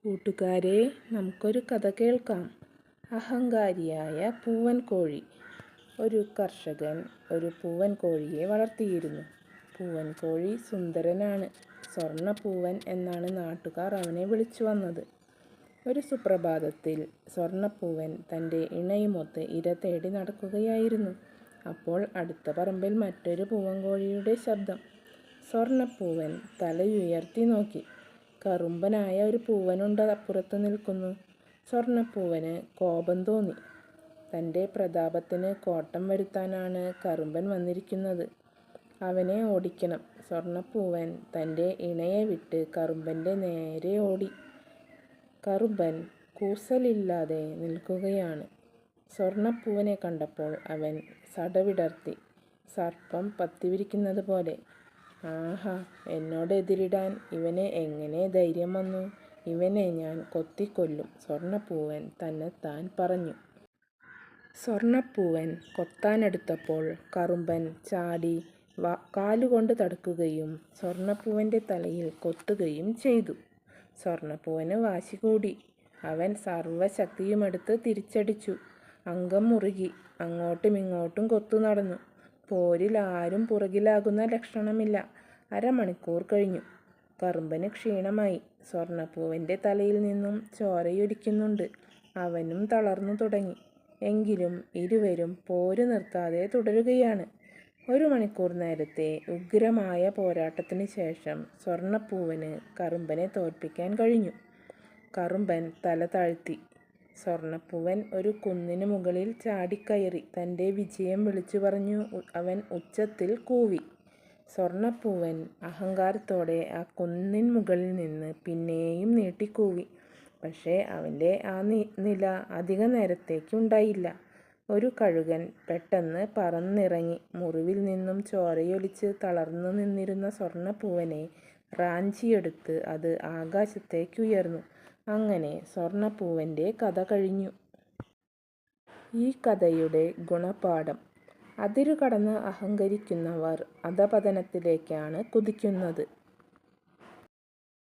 കൂട്ടുകാരെ, നമുക്കൊരു കഥ കേൾക്കാം. അഹങ്കാരിയായ പൂവൻ കോഴി. ഒരു കർഷകൻ ഒരു പൂവൻ കോഴിയെ വളർത്തിയിരുന്നു. പൂവൻ കോഴി സുന്ദരനാണ്. സ്വർണ്ണപ്പൂവൻ എന്നാണ് നാട്ടുകാർ അവനെ വിളിച്ചു വന്നത്. ഒരു സുപ്രഭാതത്തിൽ സ്വർണ്ണപ്പൂവൻ തൻ്റെ ഇണയുമൊത്ത് ഇര തേടി നടക്കുകയായിരുന്നു. അപ്പോൾ അടുത്ത പറമ്പിൽ മറ്റൊരു പൂവൻ കോഴിയുടെ ശബ്ദം. സ്വർണ്ണപ്പൂവൻ തലയുയർത്തി നോക്കി. കറുമ്പനായ ഒരു പൂവനുണ്ട് അപ്പുറത്ത് നിൽക്കുന്നു. സ്വർണ്ണപ്പൂവന് കോപം തോന്നി. തൻ്റെ പ്രതാപത്തിന് കോട്ടം വരുത്താനാണ് കറുമ്പൻ വന്നിരിക്കുന്നത്. അവനെ ഓടിക്കണം. സ്വർണ്ണപ്പൂവൻ തൻ്റെ ഇണയെ വിട്ട് കറുമ്പൻ്റെ നേരെ ഓടി. കറുമ്പൻ കൂസലില്ലാതെ നിൽക്കുകയാണ്. സ്വർണ്ണപ്പൂവനെ കണ്ടപ്പോൾ അവൻ സടവിടർത്തി, സർപ്പം പത്തിവിരിക്കുന്നത് പോലെ. ആഹാ, എന്നോട് എതിരിടാൻ ഇവന് എങ്ങനെ ധൈര്യം വന്നു? ഇവനെ ഞാൻ കൊത്തിക്കൊല്ലും, സ്വർണ്ണപ്പൂവൻ തന്നെത്താൻ പറഞ്ഞു. സ്വർണ്ണപ്പൂവൻ കൊത്താനെടുത്തപ്പോൾ കറുമ്പൻ ചാടി കാലുകൊണ്ട് തടുക്കുകയും സ്വർണ്ണപ്പൂവൻ്റെ തലയിൽ കൊത്തുകയും ചെയ്തു. സ്വർണ്ണപ്പൂവന് വാശി കൂടി. അവൻ സർവ്വശക്തിയുമെടുത്ത് തിരിച്ചടിച്ചു. അംഗം മുറുകി. അങ്ങോട്ടും ഇങ്ങോട്ടും കൊത്തു നടന്നു. പോരിൽ ആരും പുറകിലാകുന്ന ലക്ഷണമില്ല. അരമണിക്കൂർ കഴിഞ്ഞു. കറുമ്പന് ക്ഷീണമായി. സ്വർണ്ണപ്പൂവൻ്റെ തലയിൽ നിന്നും ചോരയൊലിക്കുന്നുണ്ട്. അവനും തളർന്നു തുടങ്ങി. എങ്കിലും ഇരുവരും പോര് നിർത്താതെ തുടരുകയാണ്. 1 മണിക്കൂർ നേരത്തെ ഉഗ്രമായ പോരാട്ടത്തിന് ശേഷം സ്വർണ്ണപ്പൂവന് കറുമ്പനെ തോൽപ്പിക്കാൻ കഴിഞ്ഞു. കറുമ്പൻ തല താഴ്ത്തി. സ്വർണ്ണപ്പൂവൻ ഒരു കുന്നിന് മുകളിൽ ചാടിക്കയറി തൻ്റെ വിജയം വിളിച്ചു പറഞ്ഞു. അവൻ ഉച്ചത്തിൽ കൂവി. സ്വർണ്ണപ്പൂവൻ അഹങ്കാരത്തോടെ ആ കുന്നിൻ മുകളിൽ നിന്ന് പിന്നെയും നീട്ടിക്കൂവി. പക്ഷേ അവൻ്റെ ആ നില അധിക നേരത്തേക്കുണ്ടായില്ല. ഒരു കഴുകൻ പെട്ടെന്ന് പറന്നിറങ്ങി മുറിവിൽ നിന്നും ചോരയൊലിച്ച് തളർന്നു നിന്നിരുന്ന സ്വർണ്ണപ്പൂവനെ റാഞ്ചിയെടുത്ത് അത് ആകാശത്തേക്കുയർന്നു. അങ്ങനെ സ്വർണ്ണപ്പൂവൻ്റെ കഥ കഴിഞ്ഞു. ഈ കഥയുടെ ഗുണപാഠം: അതിരുകടന്ന് അഹങ്കരിക്കുന്നവർ അധപതനത്തിലേക്കാണ് കുതിക്കുന്നത്.